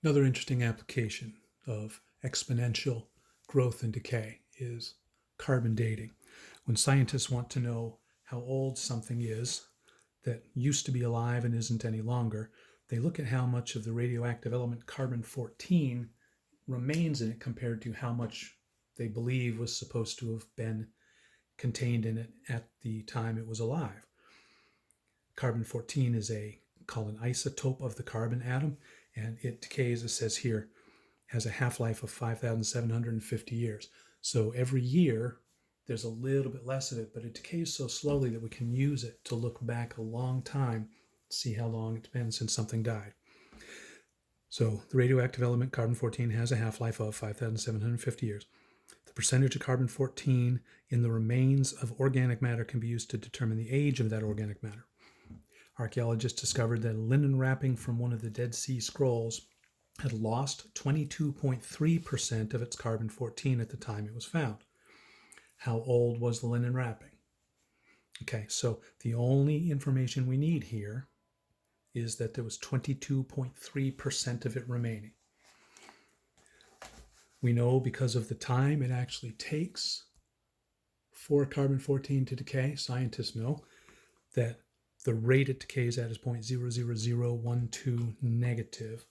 Another interesting application of exponential growth and decay is carbon dating. When scientists want to know how old something is that used to be alive and isn't any longer, they look at how much of the radioactive element carbon-14 remains in it compared to how much they believe was supposed to have been contained in it at the time it was alive. Carbon-14 is called an isotope of the carbon atom, and it decays, it says here, has a half-life of 5,750 years. So every year, there's a little bit less of it, but it decays so slowly that we can use it to look back a long time, see how long it's been since something died. So the radioactive element carbon-14 has a half-life of 5,750 years. The percentage of carbon-14 in the remains of organic matter can be used to determine the age of that organic matter. Archaeologists discovered that a linen wrapping from one of the Dead Sea Scrolls had lost 22.3% of its carbon-14 at the time it was found. How old was the linen wrapping? Okay, so the only information we need here is that there was 22.3% of it remaining. We know because of the time it actually takes for carbon-14 to decay, scientists know that the rate it decays at is 0.00012 negative.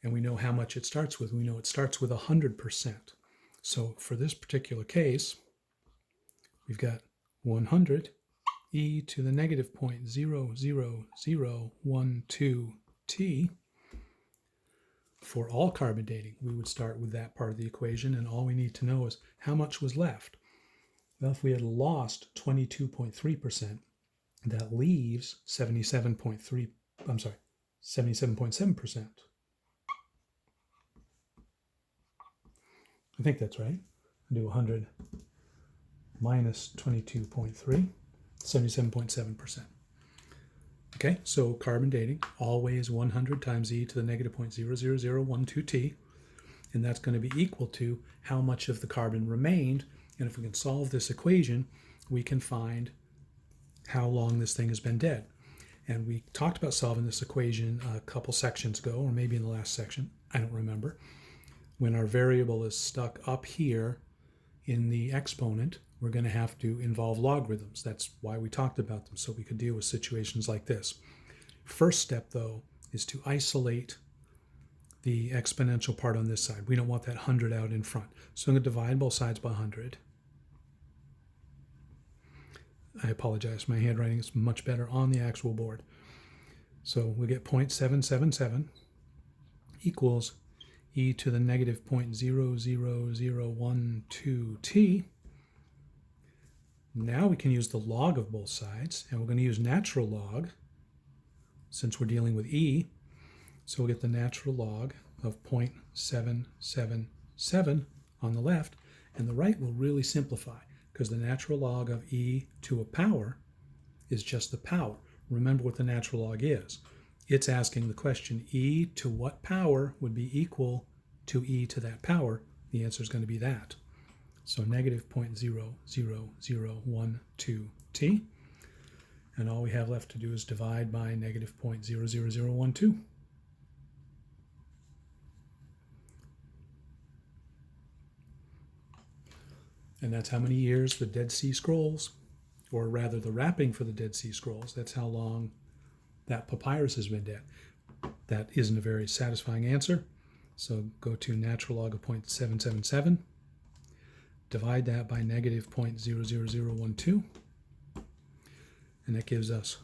And we know how much it starts with. We know it starts with 100%. So for this particular case, we've got 100 e to the negative 0.00012 t. For all carbon dating, we would start with that part of the equation, and all we need to know is how much was left. Well, if we had lost 22.3%, that leaves 77.7%. I think that's right. I'll do 100 minus 22.3, 77.7%. Okay, so carbon dating, always 100 times e to the negative 0.00012 t, and that's going to be equal to how much of the carbon remained. And if we can solve this equation, we can find how long this thing has been dead. And we talked about solving this equation a couple sections ago, or maybe in the last section, I don't remember. When our variable is stuck up here in the exponent, we're going to have to involve logarithms. That's why we talked about them, so we could deal with situations like this. First step, though, is to isolate the exponential part on this side. We don't want that 100 out in front. So I'm going to divide both sides by 100. I apologize, my handwriting is much better on the actual board. So we get 0.777 equals e to the negative 0.00012 t. Now we can use the log of both sides, and we're going to use natural log since we're dealing with e. So we'll get the natural log of 0.777 on the left, and the right will really simplify because the natural log of e to a power is just the power. Remember what the natural log is. It's asking the question, e to what power would be equal to e to that power? The answer is going to be that. So negative 0.00012 t. And all we have left to do is divide by negative 0.00012. And that's how many years the Dead Sea Scrolls, or rather the wrapping for the Dead Sea Scrolls, that's how long that papyrus has been dead. That isn't a very satisfying answer. So go to natural log of 0.777, divide that by negative 0.00012, and that gives us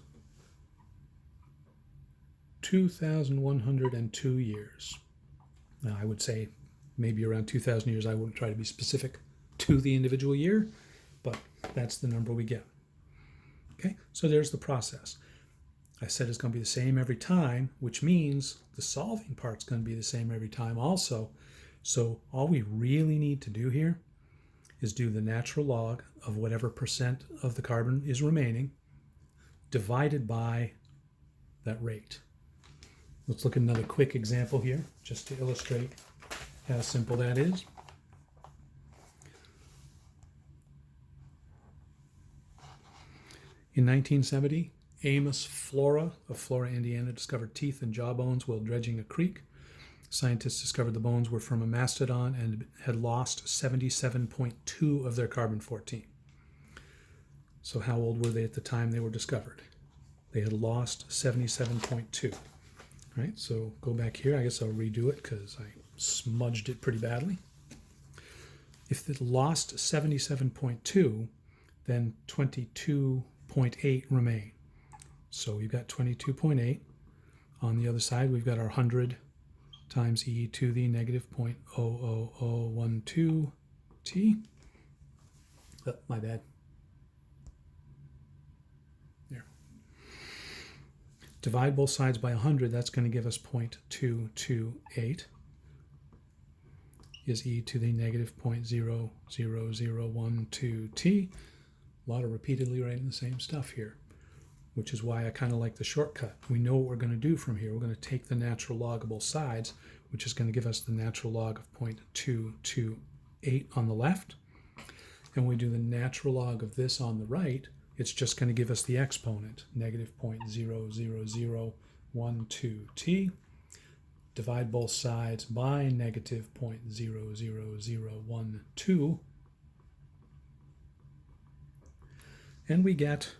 2,102 years. Now, I would say maybe around 2,000 years. I wouldn't try to be specific to the individual year, but that's the number we get. Okay, so there's the process. I said it's going to be the same every time, which means the solving part's going to be the same every time also. So all we really need to do here is do the natural log of whatever percent of the carbon is remaining divided by that rate. Let's look at another quick example here just to illustrate how simple that is. In 1970, Amos Flora of Flora, Indiana, discovered teeth and jaw bones while dredging a creek. Scientists discovered the bones were from a mastodon and had lost 77.2 of their carbon-14. So how old were they at the time they were discovered? They had lost 77.2. Right, so go back here. I guess I'll redo it because I smudged it pretty badly. If it lost 77.2, then 22.8 remain. So we've got 22.8. On the other side, we've got our 100 times e to the negative 0.00012 t. Oh, my bad. There. Divide both sides by 100. That's going to give us 0.228 is e to the negative 0.00012 t. A lot of repeatedly writing the same stuff here, which is why I kind of like the shortcut. We know what we're going to do from here. We're going to take the natural log of both sides, which is going to give us the natural log of 0.228 on the left. And when we do the natural log of this on the right, it's just going to give us the exponent, negative 0.00012 t. Divide both sides by negative 0.00012. And we get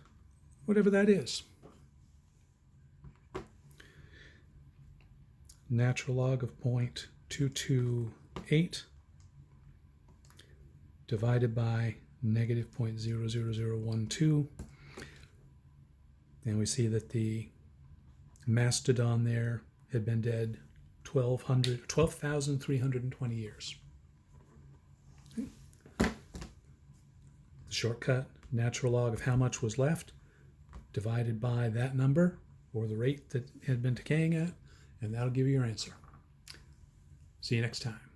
whatever that is. Natural log of 0.228 divided by negative 0.00012. And we see that the mastodon there had been dead 12,320 years. Okay. The shortcut, natural log of how much was left, divided by that number, or the rate that it had been decaying at, and that'll give you your answer. See you next time.